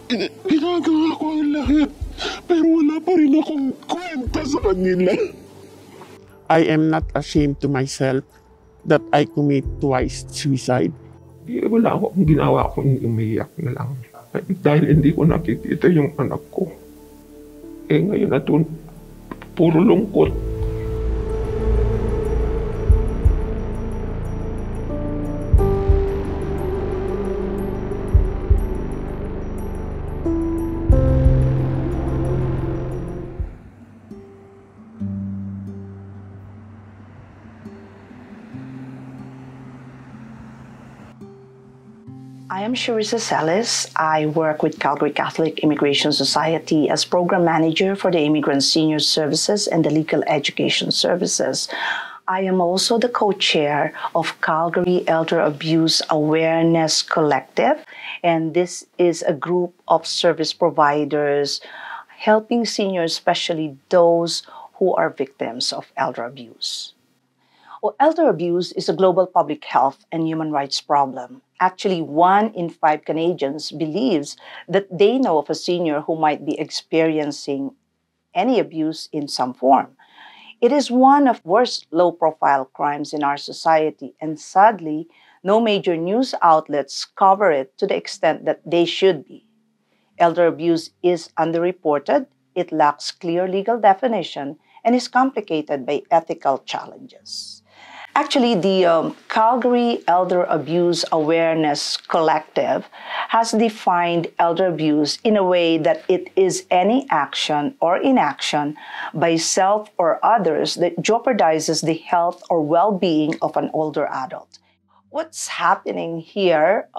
Ginagawa ko ang lahat, pero wala pa rin akong kwenta sa kanila. I am not ashamed to myself that I commit twice suicide. Wala akong ginawa kundi umiyak na lang. Dahil hindi ko nakikita yung anak ko. Ngayon na puro lungkot. I am Charissa Celis. I work with Calgary Catholic Immigration Society as Program Manager for the Immigrant Senior Services and the Legal Education Services. I am also the co-chair of Calgary Elder Abuse Awareness Collective, and this is a group of service providers helping seniors, especially those who are victims of elder abuse. Well, elder abuse is a global public health and human rights problem. Actually, 1 in 5 Canadians believes that they know of a senior who might be experiencing any abuse in some form. It is one of the worst low-profile crimes in our society, and sadly, no major news outlets cover it to the extent that they should be. Elder abuse is underreported, it lacks clear legal definition, and is complicated by ethical challenges. Actually, the Calgary Elder Abuse Awareness Collective has defined elder abuse in a way that it is any action or inaction by self or others that jeopardizes the health or well-being of an older adult. What's happening here,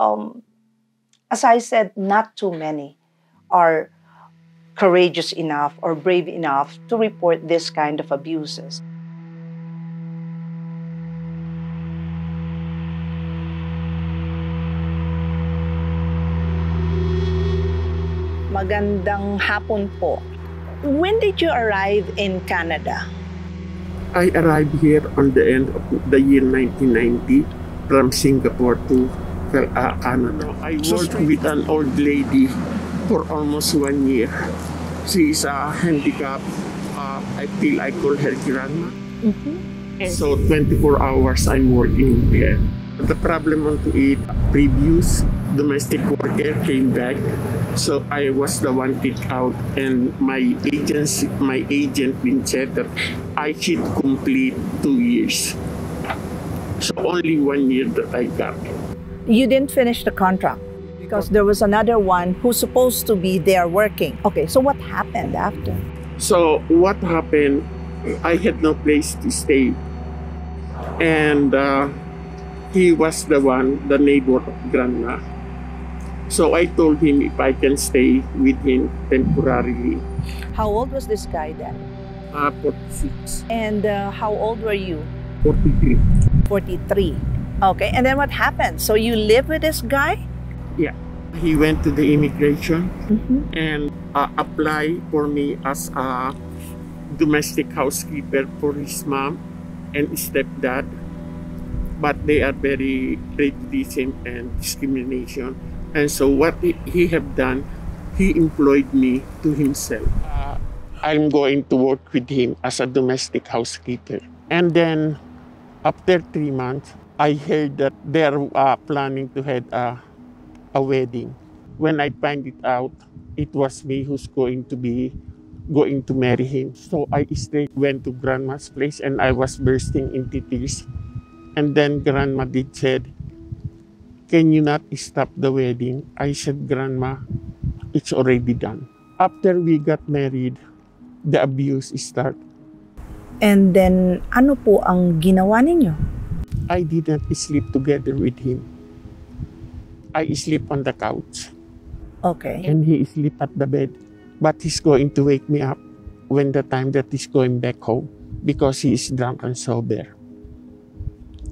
as I said, not too many are courageous enough or brave enough to report this kind of abuses. Magandang hapon po. When did you arrive in Canada? I arrived here on the end of the year 1990 from Singapore to Canada. I worked with an old lady for almost 1 year. She is a handicapped. I call her grandma. So 24 hours I'm working here. The problem on to it, previous domestic worker came back, so I was the one kicked out, and my agent been said that I should complete 2 years. So only 1 year that I got. You didn't finish the contract because there was another one who's supposed to be there working. Okay, so what happened after? So what happened, I had no place to stay, and he was the neighbor of grandma. So I told him if I can stay with him temporarily. How old was this guy then? 46. And how old were you? 43. 43. Okay, and then what happened? So you live with this guy? Yeah. He went to the immigration and applied for me as a domestic housekeeper for his mom and stepdad. But they are very prejudice and discrimination. And so what he have done, he employed me to himself. I'm going to work with him as a domestic housekeeper. And then after 3 months, I heard that they're planning to have a wedding. When I find it out, it was me who's going to marry him. So I straight went to grandma's place and I was bursting into tears. And then grandma did said, "Can you not stop the wedding?" I said, "Grandma, it's already done." After we got married, the abuse started. And then, ano po ang ginawa ninyo? I didn't sleep together with him. I sleep on the couch. Okay. And he sleep at the bed. But he's going to wake me up when the time that he's going back home because he is drunk and sober.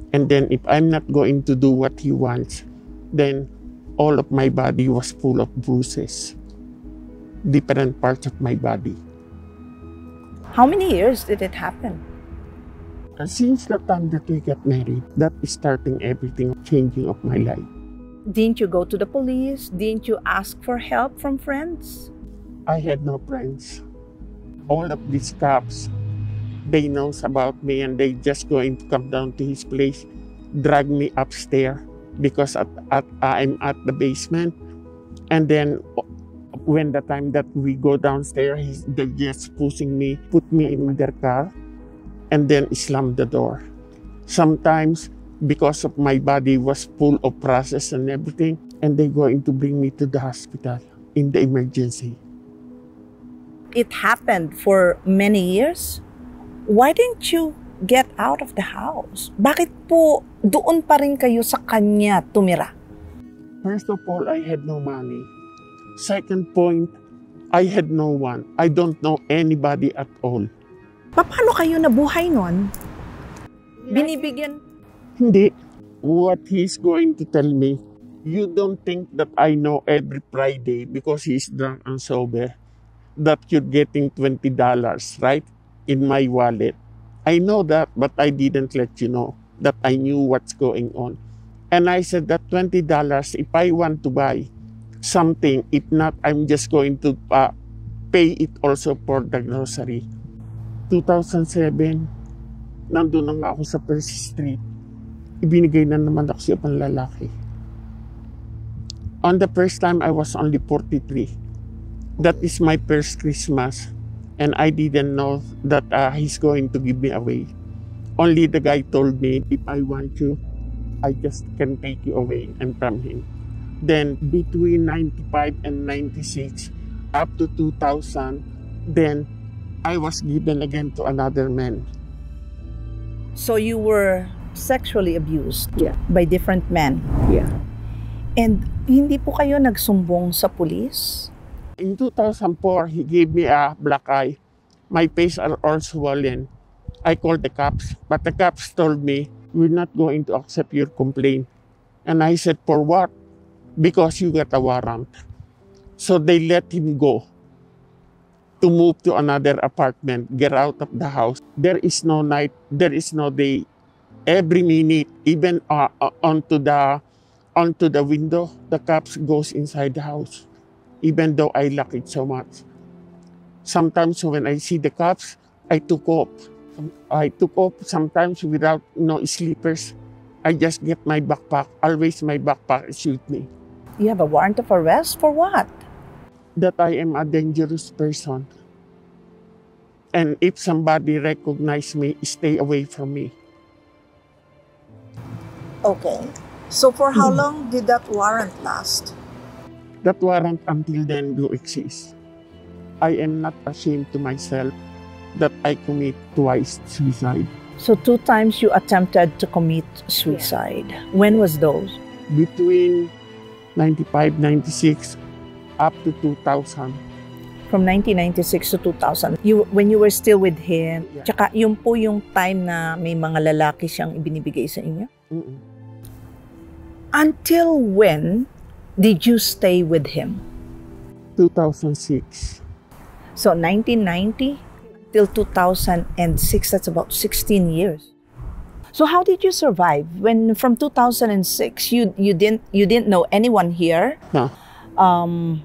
And then if I'm not going to do what he wants, then all of my body was full of bruises. Different parts of my body. How many years did it happen? Since the time that we got married, that is starting everything changing of my life. Didn't you go to the police? Didn't you ask for help from friends? I had no friends. All of these cops, they knows about me and they just going to come down to his place, drag me upstairs because I'm at the basement. And then when the time that we go downstairs, they just pushing me, put me in their car, and then slam the door. Sometimes, because of my body was full of process and everything, and they going to bring me to the hospital in the emergency. It happened for many years. Why didn't you get out of the house? Bakit po doon pa rin kayo sa kanya tumira? First of all, I had no money. Second point, I had no one. I don't know anybody at all. Paano kayo nabuhay nun? Binibigyan? Hindi. What he's going to tell me, you don't think that I know every Friday because he's drunk and sober that you're getting $20, right? In my wallet. I know that, but I didn't let you know that I knew what's going on. And I said that $20, if I want to buy something, if not, I'm just going to pay it also for the grocery. 2007, nandun na nga ako sa First Street. Ibinigay na naman ako sa ibang lalaki. On the first time, I was only 43. That is my first Christmas. And I didn't know that he's going to give me away. Only the guy told me, if I want you, I just can take you away and from him. Then between 95 and 96, up to 2000, then I was given again to another man. So you were sexually abused by different men? Yeah. And hindi po kayo nagsumbong sa police? In 2004, he gave me a black eye. My face are all swollen. I called the cops, but the cops told me, we're not going to accept your complaint. And I said, for what? Because you got a warrant. So they let him go to move to another apartment, get out of the house. There is no night, there is no day. Every minute, even onto the window, the cops goes inside the house. Even though I like it so much. Sometimes when I see the cops, I took off. Sometimes without no sleepers. I just get my backpack. Always my backpack is with me. You have a warrant of arrest for what? That I am a dangerous person. And if somebody recognize me, stay away from me. Okay. So for how long did that warrant last? That warrant until then do exist. I am not ashamed to myself that I commit twice suicide. So 2 times you attempted to commit suicide. When was those? Between 95, 96, up to 2000. From 1996 to 2000. When you were still with him, tsaka yun po yung time na may mga lalaki siyang ibinibigay sa inyo? Until when did you stay with him? 2006. So 1990 till 2006, that's about 16 years. So how did you survive when from 2006 you didn't know anyone here? No.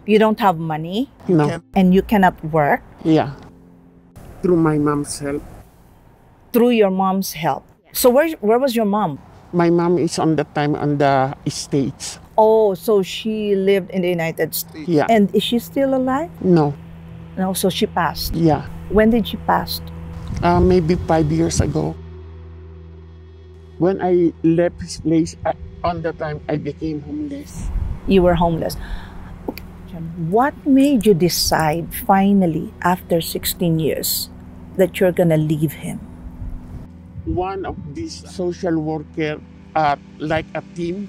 You don't have money? No. And you cannot work? Yeah. Through my mom's help. Through your mom's help. So where was your mom? My mom is on the time on the States. Oh, so she lived in the United States. Yeah. And is she still alive? No. No, so she passed. Yeah. When did she pass? Maybe 5 years ago. When I left his place, on the time I became homeless. You were homeless. Okay. What made you decide finally after 16 years that you're gonna leave him? One of these social worker, like a team,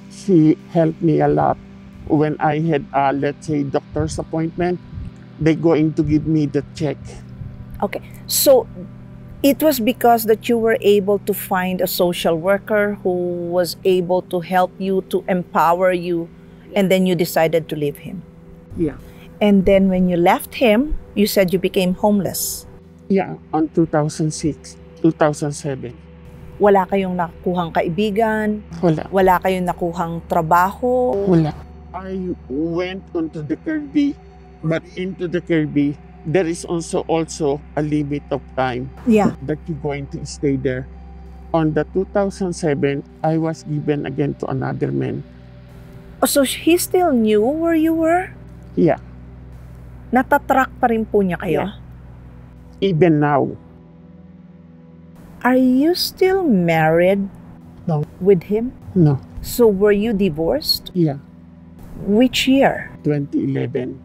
she helped me a lot. When I had, let's say, doctor's appointment, they're going to give me the check. Okay, so it was because that you were able to find a social worker who was able to help you, to empower you, and then you decided to leave him. Yeah. And then when you left him, you said you became homeless. Yeah, on 2006, 2007. Wala kayong nakuhang kaibigan? Wala. Wala kayong nakuhang trabaho? Wala. I went onto the Kirby, but into the Kirby, there is also a limit of time Yeah. that you're going to stay there. On the 2007, I was given again to another man. Oh, so he still knew where you were? Yeah, Natatrack pa rin po niya kayo? Yeah. Even now. Are you still married No. with him? No. So were you divorced? Yeah, Which year? 2011.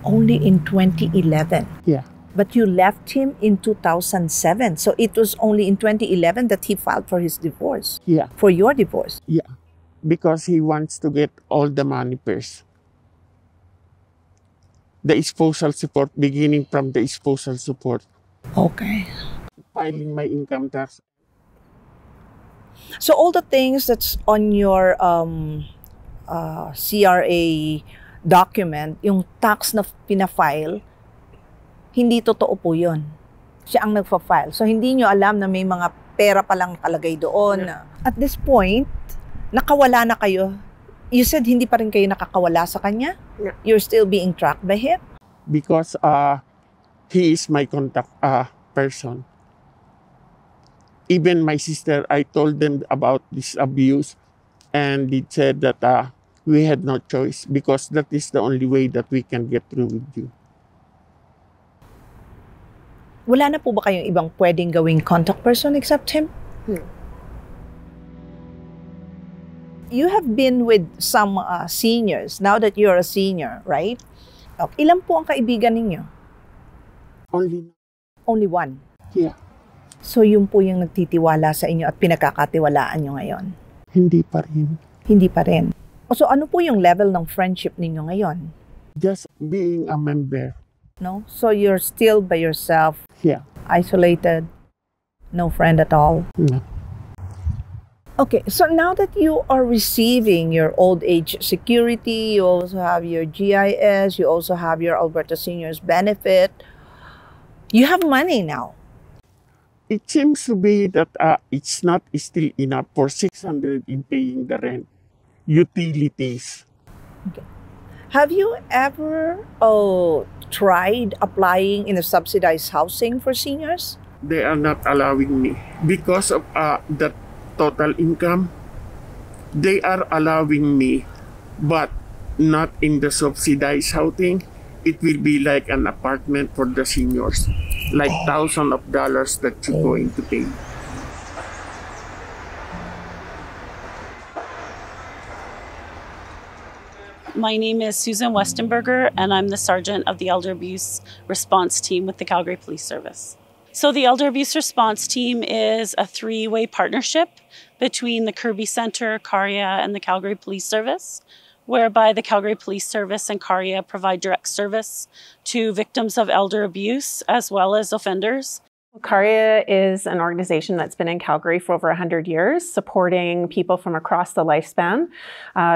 Only in 2011. Yeah, But you left him in 2007. So it was only in 2011 that he filed for his divorce. yeah, For your divorce. yeah. Because he wants to get all the money first. The spousal support, beginning from the spousal support, Okay. filing my income tax. So all the things that's on your CRA document, yung tax na pinafile, hindi totoo po yun. Siya ang nagfa-file. So hindi nyo alam na may mga pera palang nakalagay doon. At this point, nakawala na kayo. You said hindi pa rin kayo nakakawala sa kanya? Yeah. You're still being tracked by him? Because he is my contact person. Even my sister, I told them about this abuse, and they said that we had no choice because that is the only way that we can get through with you. Wala na po ba kayong ibang pwedeng gawing contact person except him? You have been with some seniors now that you're a senior, right? Okay. Ilan po ang kaibigan ninyo? Only one. Yeah. So yun po yung nagtitiwala sa inyo at pinagkakatiwalaan nyo ngayon? Hindi pa rin. Hindi pa rin. So ano po yung level ng friendship ninyo ngayon? Just being a member. No? So you're still by yourself, Yeah. isolated, no friend at all? No. Okay, so now that you are receiving your old age security, you also have your GIS, you also have your Alberta Seniors benefit, you have money now. It seems to be that it's not still enough for 600 in paying the rent. Utilities. Have you ever tried applying in a subsidized housing for seniors? They are not allowing me because of the total income. They are allowing me, but not in the subsidized housing. It will be like an apartment for the seniors, like thousands of dollars that you're going to pay. My name is Susan Westenberger, and I'm the Sergeant of the Elder Abuse Response Team with the Calgary Police Service. So the Elder Abuse Response Team is a three-way partnership between the Kirby Centre, CARIA, and the Calgary Police Service, whereby the Calgary Police Service and CARIA provide direct service to victims of elder abuse as well as offenders. CARIA is an organization that's been in Calgary for over 100 years, supporting people from across the lifespan.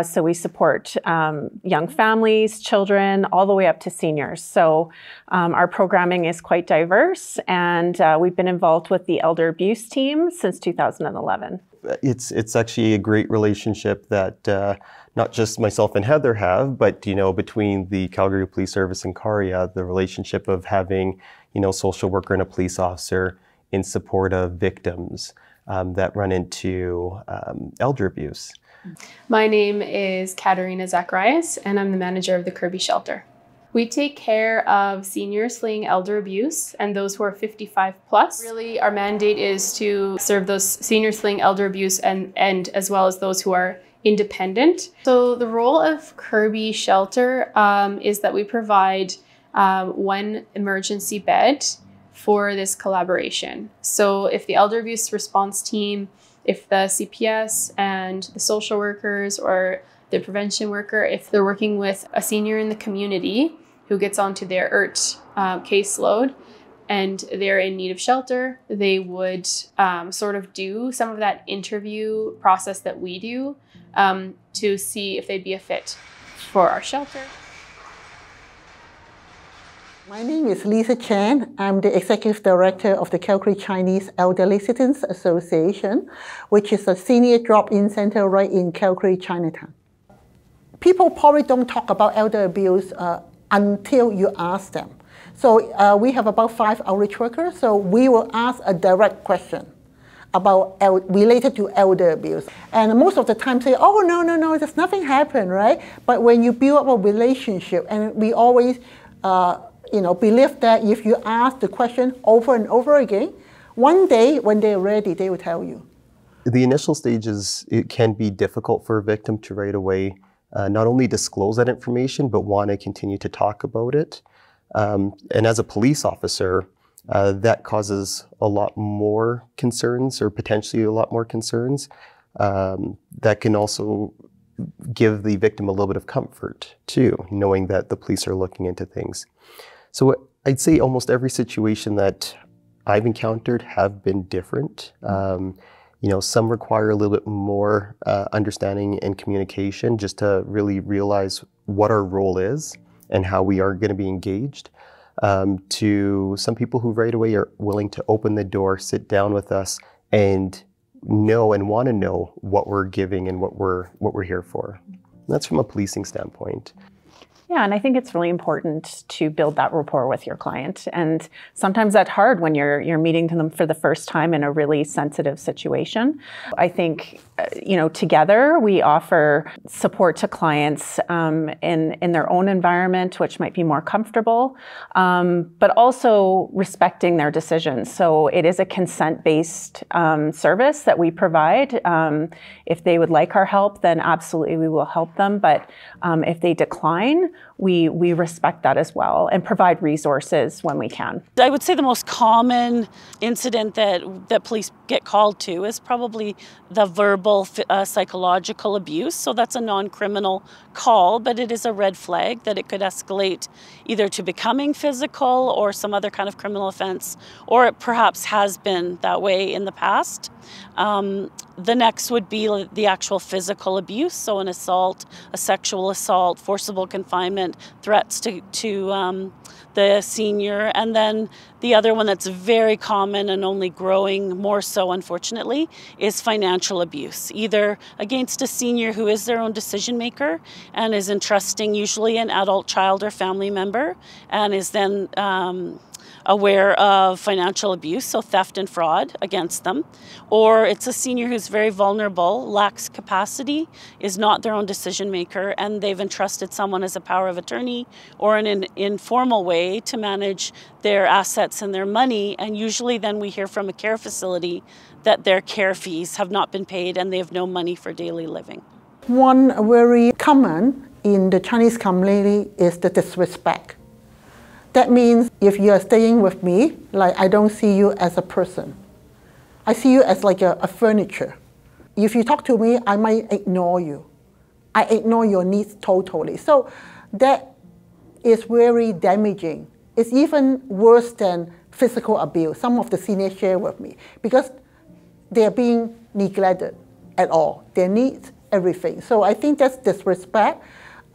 So we support young families, children, all the way up to seniors. So our programming is quite diverse, and we've been involved with the Elder Abuse Team since 2011. It's actually a great relationship that not just myself and Heather have, but between the Calgary Police Service and CARIA, the relationship of having social worker and a police officer in support of victims that run into elder abuse. My name is Katerina Zacharias, and I'm the manager of the Kirby Shelter. We take care of seniors fleeing elder abuse and those who are 55 plus. Really, our mandate is to serve those seniors fleeing elder abuse and as well as those who are independent. So the role of Kirby Shelter is that we provide one emergency bed for this collaboration. So if the Elder Abuse Response Team, if the CPS and the social workers or the prevention worker, if they're working with a senior in the community who gets onto their ERT caseload and they're in need of shelter, they would sort of do some of that interview process that we do to see if they'd be a fit for our shelter. My name is Lisa Chen. I'm the Executive Director of the Calgary Chinese Elderly Citizens Association, which is a senior drop-in center right in Calgary, Chinatown. People probably don't talk about elder abuse until you ask them. So we have about 5 outreach workers, so we will ask a direct question about related to elder abuse. And most of the time say, oh, no, there's nothing happened, right? But when you build up a relationship, and we always believe that if you ask the question over and over again, one day when they're ready, they will tell you. The initial stages, it can be difficult for a victim to right away not only disclose that information, but want to continue to talk about it. And as a police officer, that causes a lot more concerns, or potentially a lot more concerns. That can also give the victim a little bit of comfort too, knowing that the police are looking into things. So I'd say almost every situation that I've encountered have been different. Some require a little bit more understanding and communication just to really realize what our role is and how we are going to be engaged. To some people who right away are willing to open the door, sit down with us, and know and want to know what we're giving and what we're here for. That's from a policing standpoint. Yeah, and I think it's really important to build that rapport with your client. And sometimes that's hard when you're meeting them for the first time in a really sensitive situation. I think, together we offer support to clients in their own environment, which might be more comfortable, but also respecting their decisions. So it is a consent-based service that we provide. If they would like our help, then absolutely we will help them. But if they decline, we respect that as well and provide resources when we can. I would say the most common incident that police get called to is probably the verbal psychological abuse. So that's a non-criminal call, but it is a red flag that it could escalate either to becoming physical or some other kind of criminal offense, or it perhaps has been that way in the past. The next would be the actual physical abuse, so an assault, a sexual assault, forcible confinement, threats to the senior. And then the other one that's very common and only growing more so, unfortunately, is financial abuse, either against a senior who is their own decision maker and is entrusting usually an adult child or family member, and is then aware of financial abuse, so theft and fraud against them. Or it's a senior who's very vulnerable, lacks capacity, is not their own decision maker, and they've entrusted someone as a power of attorney or in an informal way to manage their assets and their money. And usually then we hear from a care facility that their care fees have not been paid and they have no money for daily living. One very common in the Chinese community is the disrespect. That means if you are staying with me, like I don't see you as a person. I see you as like a furniture. If you talk to me, I might ignore you. I ignore your needs totally. So that is very damaging. It's even worse than physical abuse. Some of the seniors share with me because they're being neglected at all. Their needs, everything. So I think that's disrespect.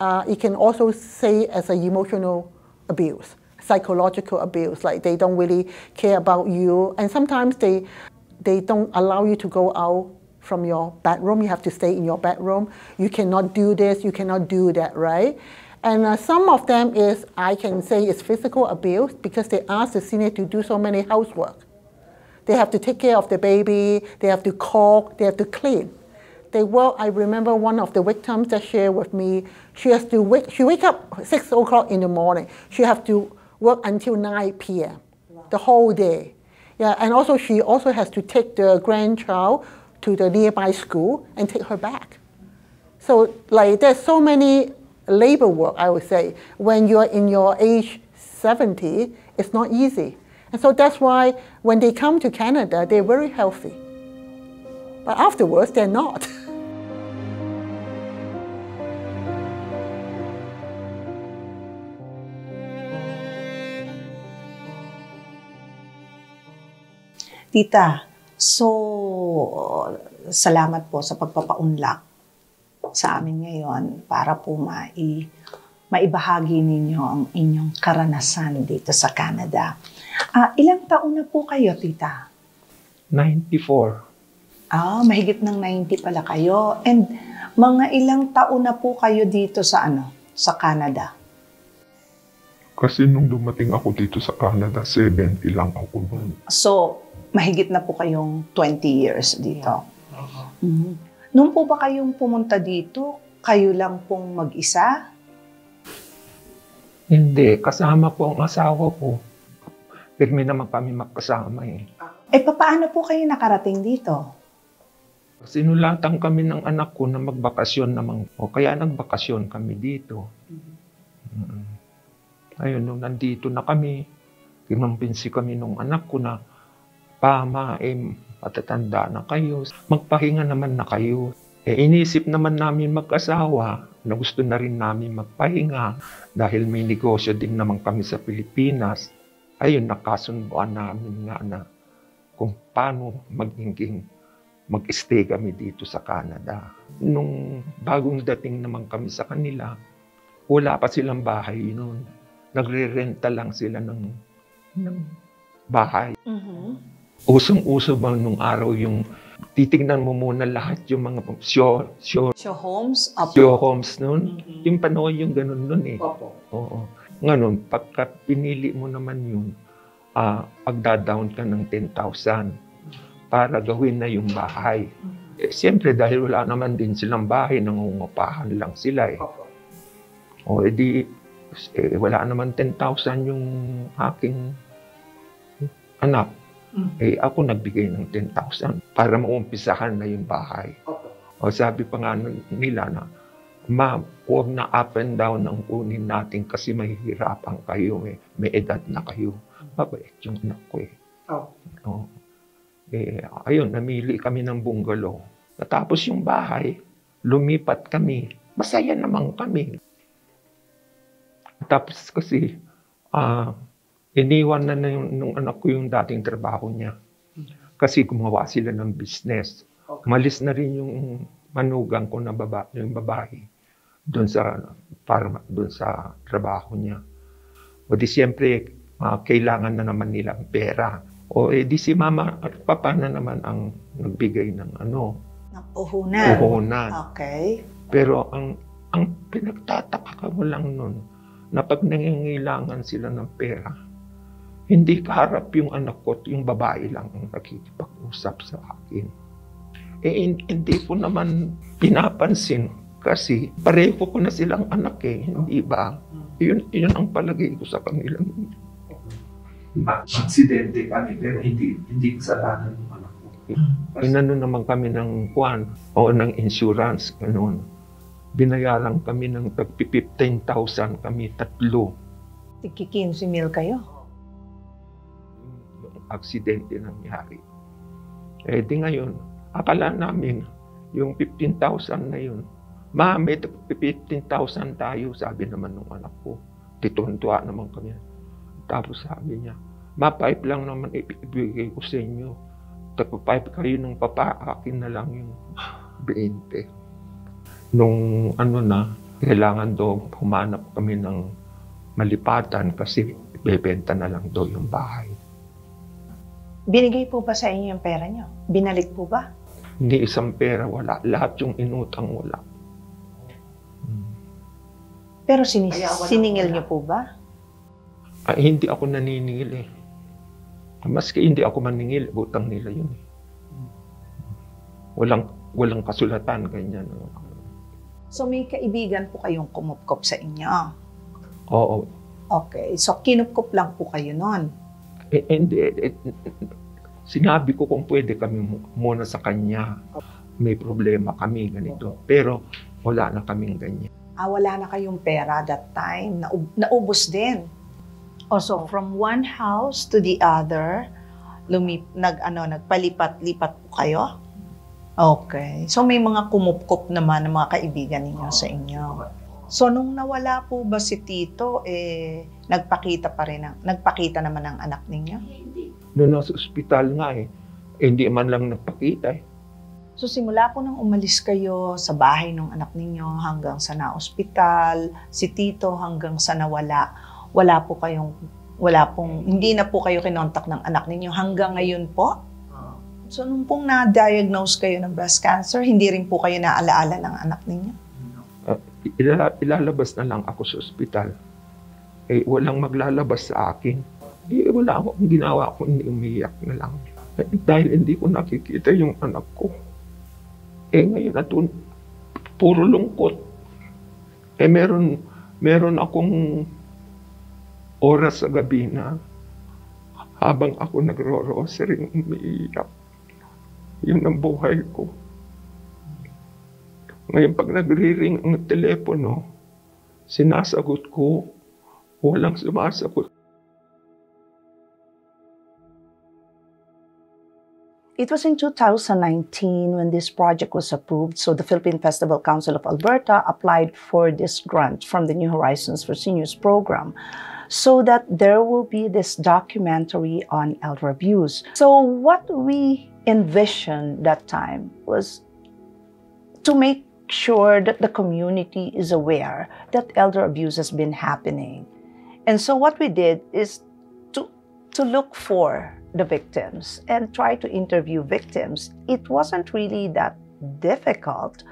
It can also say as an emotional abuse. Psychological abuse, like they don't really care about you, and sometimes they don't allow you to go out from your bedroom. You have to stay in your bedroom. You cannot do this, you cannot do that, right? And some of them is, I can say, is physical abuse because they ask the senior to do so many housework. They have to take care of the baby, they have to cook, they have to clean. I remember one of the victims that shared with me, she wake up 6 o'clock in the morning. She has to work until 9 p.m. the whole day. Yeah, and also she also has to take the grandchild to the nearby school and take her back. So like there's so many labor work, I would say. When you're in your age 70, it's not easy. And so that's why when they come to Canada, they're very healthy. But afterwards, they're not. Tita, so salamat po sa pagpapaunlak sa amin ngayon para po maibahagi ninyo ang inyong karanasan dito sa Canada. Ilang taon na po kayo, tita? 94. Mahigit ng 90 pala kayo. And mga ilang taon na po kayo dito sa sa Canada? Kasi nung dumating ako dito sa Canada, 70 lang ako noon. So, mahigit na po kayong 20 years dito. Nung po ba kayong pumunta dito, kayo lang pong mag-isa? Hindi, kasama po ang asawa ko. Pirmi naman kami magkasama eh. Paano po kayo nakarating dito? Sinulatan kami ng anak ko na magbakasyon naman. O kaya nagbakasyon kami dito. Ayun, nung nandito na kami, kinumpinsi kami nung anak ko na, matatanda na kayo. Magpahinga naman na kayo. Inisip naman namin mag-asawa na gusto na rin namin magpahinga dahil may negosyo din naman kami sa Pilipinas. Ayun, nakasunduan namin nga na kung paano mag-stay kami dito sa Canada. Nung bagong dating naman kami sa kanila, wala pa silang bahay noon. Nagre-renta lang sila ng bahay. Usong-uso ba nung araw yung titignan mo muna lahat yung mga show homes? Show homes noon. Yung panahon yung ganun noon eh. Oo. Ngayon, pagka pinili mo naman yun, pagda-down ka ng 10,000 para gawin na yung bahay. Siyempre, dahil wala naman din silang bahay, nangungupahan lang sila eh. Wala naman 10,000 yung aking anak. Ako nagbigay ng 10,000 para maumpisahan na yung bahay. Sabi pa nga nila na, ma'am, huwag na up and down ang kunin natin kasi mahihirapan kayo eh. May edad na kayo. Mabait yung anak ko eh. Ayun, namili kami ng bungalow. Natapos yung bahay, lumipat kami. Masaya naman kami. Tapos kasi, iniwan na nung anak ko yung dating trabaho niya. Kasi gumawa sila ng business. Malis na rin yung manugang ko na yung babae doon sa trabaho niya. Di siyempre, kailangan na naman nila ang pera. Di si mama at papa na naman ang nagbigay ng ng puhunan. Okay. Pero ang pinagtataka ko lang nun, na pag nangangailangan sila ng pera, hindi kaharap yung anak ko at yung babae lang ang nakikipag-usap sa akin. Hindi ko naman pinapansin kasi pareho ko na silang anak eh, hindi ba? Yun ang palagay ko sa kanila. Aksidente kami pero hindi kasalanan ng anak ko. Inano naman kami ng ng insurance, ganun. Binayaran kami ng 15,000 kami, 3. Tiki 15,000 kayo? Aksidente nangyari. Di ngayon, akala namin yung 15,000 na yun, may 15,000 tayo, sabi naman ng anak ko. Tituntua naman kami. Tapos sabi niya, 5 lang naman ibigay ko sa inyo. 5 kayo ng papa, akin na lang yung 20. Nung kailangan daw humanap kami ng malipatan kasi bebenta na lang daw yung bahay. Binigay po ba sa inyo yung pera nyo? Binalik po ba? Hindi isang pera, wala. Lahat yung inutang, wala. Pero siningil nyo po ba? Hindi ako naniningil eh. Maski hindi ako maningil, utang nila yun eh. Walang kasulatan, ganyan. So may kaibigan po kayong kumupkop sa inyo? Oo. Okay, so kinupkop lang po kayo nun? Sinabi ko kung pwede kami muna sa kanya. May problema kami, ganito. Pero wala na kaming ganyan. Wala na kayong pera that time? Naubos din? So from one house to the other, nagpalipat-lipat po kayo? Okay. So may mga kumupkop naman ng mga kaibigan ninyo sa inyo. So nung nawala po ba si Tito, nagpakita naman ang anak ninyo? Noong nasa ospital nga hindi man lang nagpakita eh. So simula po nang umalis kayo sa bahay ng anak ninyo hanggang sa na-ospital, si Tito hanggang sa nawala, hindi na po kayo kinontak ng anak ninyo hanggang ngayon po? So nung pong na-diagnose kayo ng breast cancer, hindi rin po kayo naalaala ng anak ninyo? Ilalabas na lang ako sa ospital. Walang maglalabas sa akin. Wala akong ginawa, kundi umiyak na lang. Dahil hindi ko nakikita yung anak ko. Ngayon puro lungkot. Meron akong oras sa gabi na habang ako nagro-rosary, umiiyak. Yun ang buhay ko. Ngayon pag nagri-ring ang telepono, sinasagot ko, walang sumasagot. It was in 2019 when this project was approved, so the Philippine Festival Council of Alberta applied for this grant from the New Horizons for Seniors program so that there will be this documentary on elder abuse. So what we envisioned that time was to make sure that the community is aware that elder abuse has been happening. And so what we did is to look for the victims and try to interview victims. It wasn't really that difficult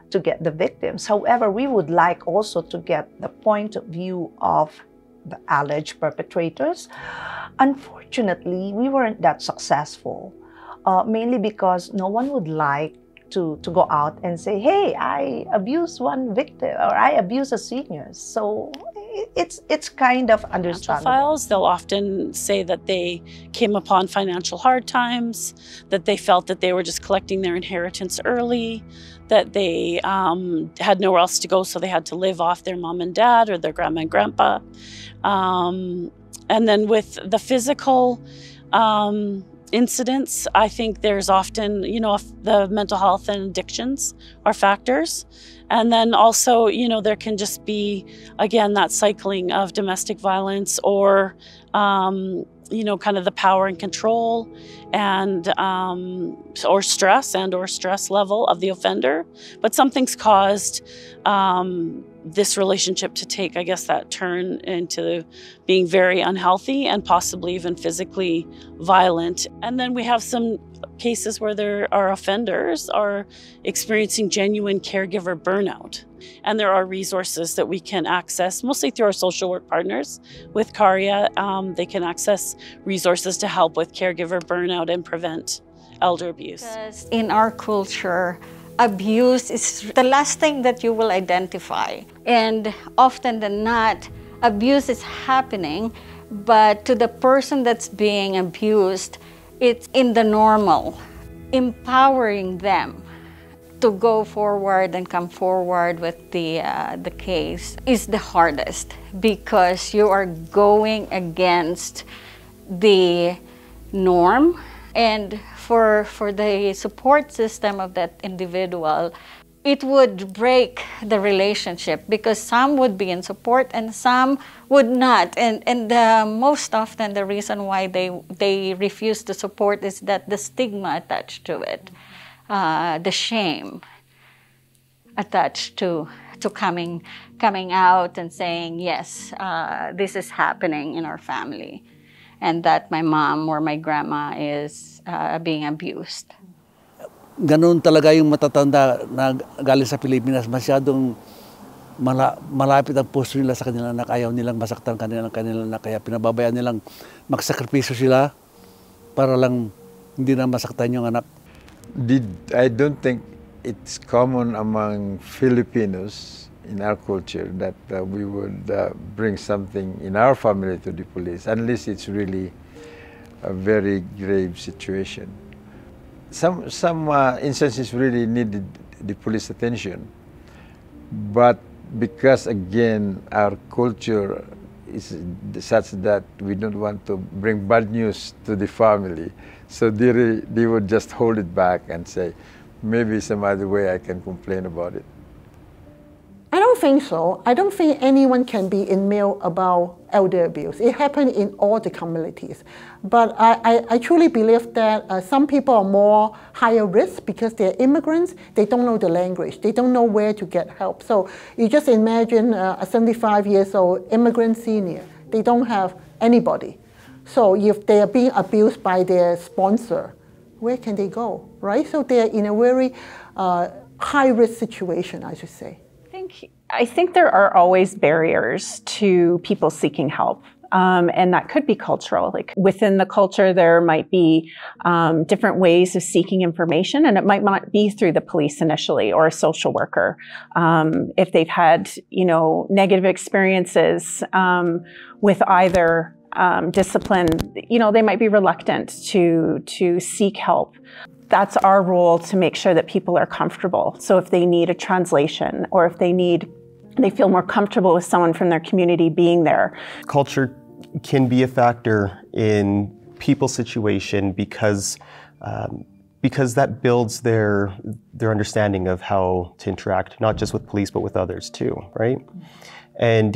to get the victims. However, we would like also to get the point of view of the alleged perpetrators. Unfortunately, we weren't that successful, mainly because no one would like to go out and say, hey, I abused one victim or I abused a senior. So it's kind of understandable. Files, they'll often say that they came upon financial hard times, that they felt that they were just collecting their inheritance early, that they had nowhere else to go, so they had to live off their mom and dad or their grandma and grandpa. And then with the physical incidents, I think there's often, the mental health and addictions are factors. And then also, there can just be, again, that cycling of domestic violence or, kind of the power and control and or stress level of the offender. But something's caused this relationship to take, I guess, that turn into being very unhealthy and possibly even physically violent. And then we have some cases where there are offenders are experiencing genuine caregiver burnout. And there are resources that we can access, mostly through our social work partners with CARIA. They can access resources to help with caregiver burnout and prevent elder abuse. Because in our culture, abuse is the last thing that you will identify. And often than not, abuse is happening, but to the person that's being abused, it's in the normal. Empowering them to go forward and come forward with the case is the hardest, because you are going against the norm. And for the support system of that individual, it would break the relationship, because some would be in support and some would not. And most often the reason why they refuse to support is that the stigma attached to it, the shame attached to coming out and saying, yes, this is happening in our family, and that my mom or my grandma is being abused. Ganun talaga yung matatanda na galing sa Pilipinas, masyadong malapit ang puso nila sa kanilang anak, ayaw nilang masaktan kanilang anak, kaya pinababayaan nilang magsakripisyo sila para lang hindi na masaktan yung anak. I don't think it's common among Filipinos in our culture that we would bring something in our family to the police, unless it's really a very grave situation. Some instances really needed the police attention, but because again our culture is such that we don't want to bring bad news to the family, so they would just hold it back and say, maybe some other way I can complain about it. I don't think so. I don't think anyone can be in male about elder abuse. It happens in all the communities. But I truly believe that some people are more higher risk because they're immigrants. They don't know the language. They don't know where to get help. So you just imagine a 75 years old immigrant senior. They don't have anybody. So if they are being abused by their sponsor, where can they go, right? So they're in a very high-risk situation, I should say. I think there are always barriers to people seeking help. And that could be cultural. Like within the culture, there might be different ways of seeking information, and it might not be through the police initially or a social worker. If they've had, negative experiences with either discipline, they might be reluctant to seek help. That's our role to make sure that people are comfortable. So if they need a translation, or if they feel more comfortable with someone from their community being there. Culture can be a factor in people's situation because that builds their understanding of how to interact, not just with police, but with others too, right? And,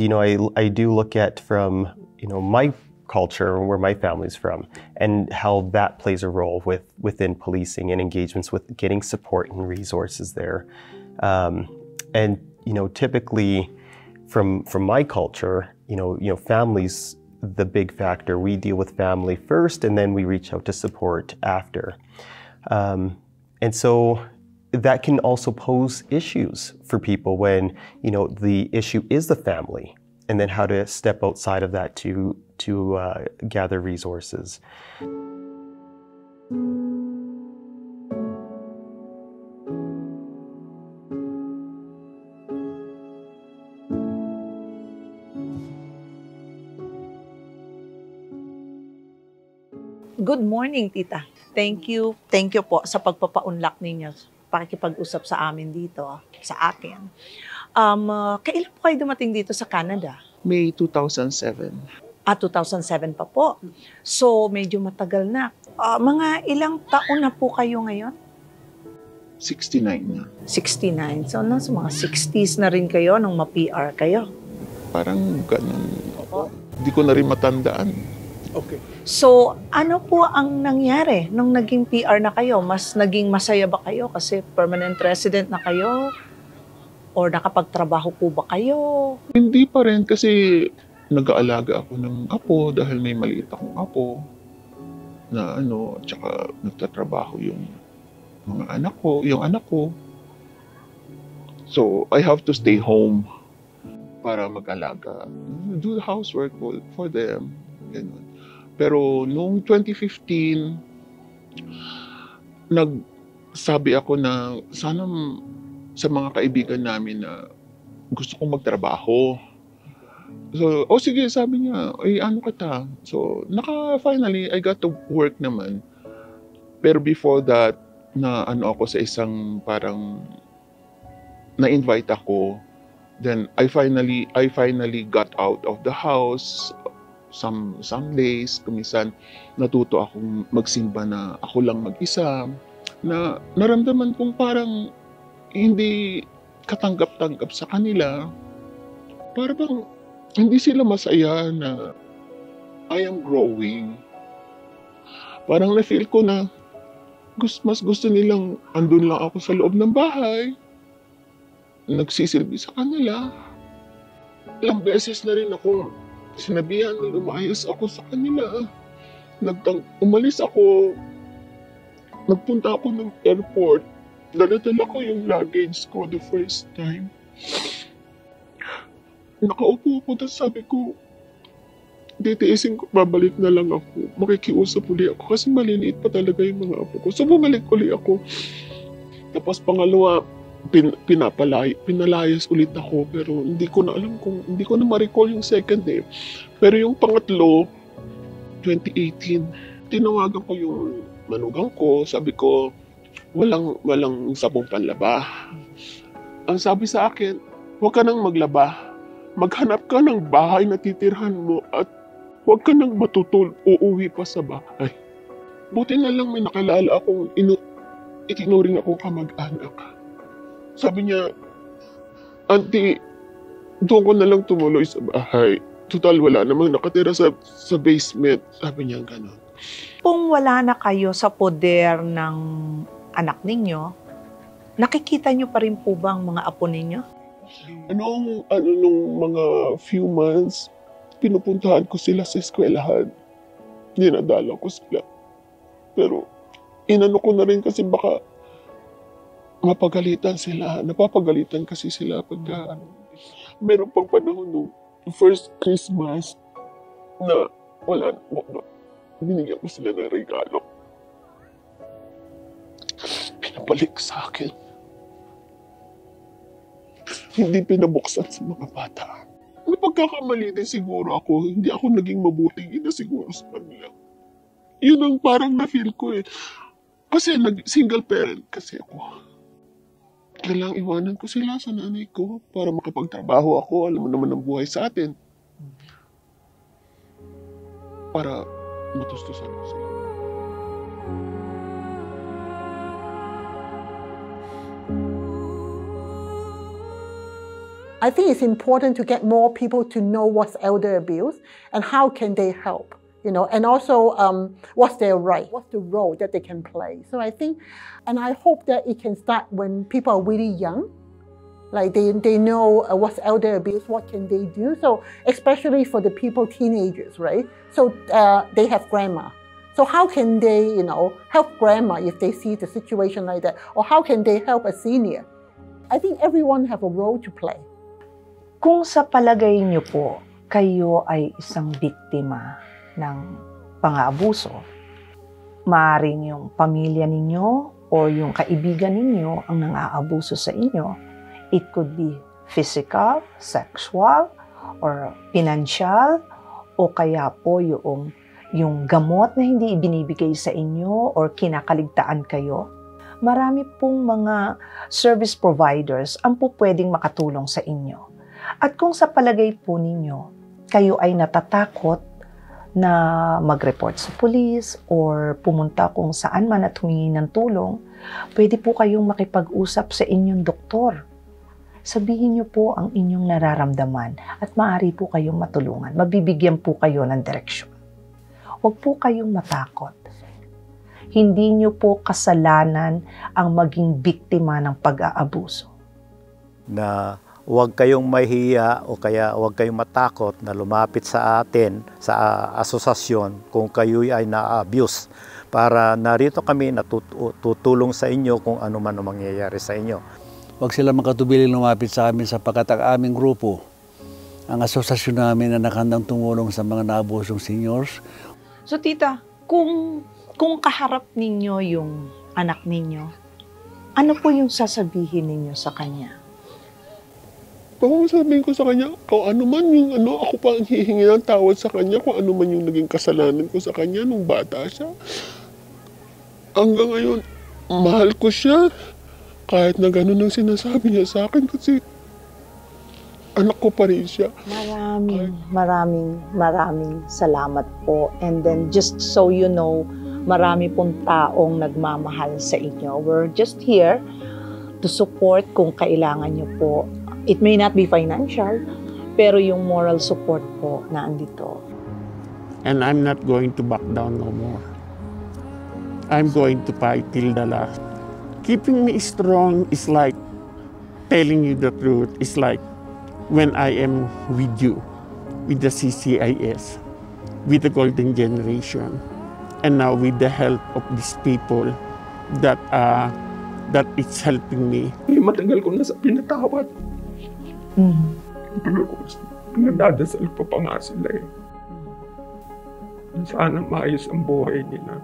I do look at from, my culture, where my family's from, and how that plays a role within policing and engagements with getting support and resources there. And typically from my culture, family's the big factor. We deal with family first, and then we reach out to support after. And so that can also pose issues for people when, the issue is the family, and then how to step outside of that to gather resources. Good morning, Tita. Thank you po sa pagpapaunlak ninyo, pakikipag-usap sa amin dito, sa akin. Kailan po kayo dumating dito sa Canada? May 2007. 2007 pa po. So, medyo matagal na. Mga ilang taon na po kayo ngayon? 69 na. 69. So, nasa mga 60s na rin kayo nung ma-PR kayo? Parang ganun. Hindi ko na rin matandaan. Okay. So, ano po ang nangyari nung naging PR na kayo? Mas naging masaya ba kayo kasi permanent resident na kayo? Or nakapagtrabaho po ba kayo? Hindi pa rin kasi nag-aalaga ako ng apo dahil may maliit akong apo na tsaka nagtatrabaho yung mga anak ko. So, I have to stay home para mag-alaga. Do the housework for them. Ganun. Pero noong 2015, nagsabi ako na sana sa mga kaibigan namin na gusto kong magtrabaho. So, sige, sabi niya, ano kita? So, finally, I got to work naman. Pero before that, ako sa isang parang na-invite ako. Then, I finally got out of the house. Some days, kumisan natuto akong magsimba na ako lang mag-isa, na naramdaman kong parang hindi katanggap-tanggap sa kanila. Parang hindi sila masaya na I am growing. Parang na-feel ko na mas gusto nilang andun lang ako sa loob ng bahay. Nagsisilbi sa kanila. Ilang beses na rin ako sinabihan na lumayas ako sa kanila. Umalis ako. Nagpunta ako ng airport. Daladala ko yung luggage ko the first time. Nakaupo ako, tapos sabi ko, titiisin ko, babalik na lang ako. Makikiusap uli ako kasi maliliit pa talaga yung mga apo ko. So bumalik uli ako. Tapos pangalawa, pinalayas ulit ako, pero hindi ko na ma-recall yung second eh. Pero yung pangatlo, 2018, tinawagan ko yung manugang ko, sabi ko, walang sabong panlaba. Ang sabi sa akin, huwag ka nang maglaba. Maghanap ka ng bahay na titirhan mo at huwag ka nang uuwi pa sa bahay. Buti na lang may nakilala akong itinuring akong kamag-anak. Sabi niya, Auntie, doon ko na lang tumuloy sa bahay. Total, wala namang nakatira sa basement. Sabi niya gano'n. Kung wala na kayo sa poder ng anak ninyo, nakikita niyo pa rin po ba ang mga apo ninyo? Nung mga few months, pinupuntahan ko sila sa eskwelahan. Dinadala ko sila. Pero inano ko na rin kasi baka mapagalitan sila. Napapagalitan kasi sila pagka meron pang panahon nung first Christmas na wala na. Binigyan ko sila ng regalo. Pinabalik sa akin. Hindi pinabuksan sa mga bata. May pagkakamali din siguro ako. Hindi ako naging mabuting ina siguro sa kanila. Yun ang parang na-feel ko eh. Kasi single parent kasi ako. Kailangang iwanan ko sila sa nanay ko para makapagtrabaho ako. Alam mo naman ang buhay sa atin. Para matustusan ko sila. I think it's important to get more people to know what's elder abuse and how can they help, and also what's their right, what's the role that they can play. So I think, and I hope that it can start when people are really young, like they know what's elder abuse, what can they do. So especially for the teenagers, right? So they have grandma. So how can they, help grandma if they see the situation like that? Or how can they help a senior? I think everyone have a role to play. Kung sa palagay niyo po, kayo ay isang biktima ng pang-aabuso, maaaring yung pamilya ninyo o yung kaibigan ninyo ang nang-aabuso sa inyo. It could be physical, sexual, or financial, o kaya po yung gamot na hindi ibinibigay sa inyo or kinakaligtaan kayo. Marami pong mga service providers ang po pwedeng makatulong sa inyo. At kung sa palagay po ninyo, kayo ay natatakot na mag-report sa police or pumunta kung saan man at humingi ng tulong, pwede po kayong makipag-usap sa inyong doktor. Sabihin niyo po ang inyong nararamdaman at maaari po kayong matulungan. Mabibigyan po kayo ng direksyon. Huwag po kayong matakot. Hindi niyo po kasalanan ang maging biktima ng pag-aabuso. Na huwag kayong mahiya o kaya huwag kayong matakot na lumapit sa atin, sa asosasyon, kung kayo ay na-abuse. Para narito kami na tutulong sa inyo kung ano man ang mangyayari sa inyo. Huwag sila makatubiling lumapit sa amin sapagkat ang aming grupo, ang asosasyon namin na nakandang tumulong sa mga naabusong seniors. So tita, kung kaharap ninyo yung anak ninyo, ano po yung sasabihin ninyo sa kanya? Kung sabihin ko sa kanya, kung ano man yung ako pa ang hihingi ng tawad sa kanya, kung ano man yung naging kasalanan ko sa kanya nung bata siya. Hanggang ngayon, mahal ko siya. Kahit na gano'n ang sinasabi niya sa akin kasi anak ko pa rin siya. Maraming salamat po. And then just so you know, marami pong taong nagmamahal sa inyo. We're just here to support kung kailangan niyo po. It may not be financial, pero yung moral support po na andito. And I'm not going to back down no more. I'm going to fight till the last. Keeping me strong is like telling you the truth. It's like when I am with you, with the CCIS, with the Golden Generation, and now with the help of these people that it's helping me. Matagal ko na sa pinatawad. Pinadadasal pa nga sila eh. Sana maayos ang buhay nila.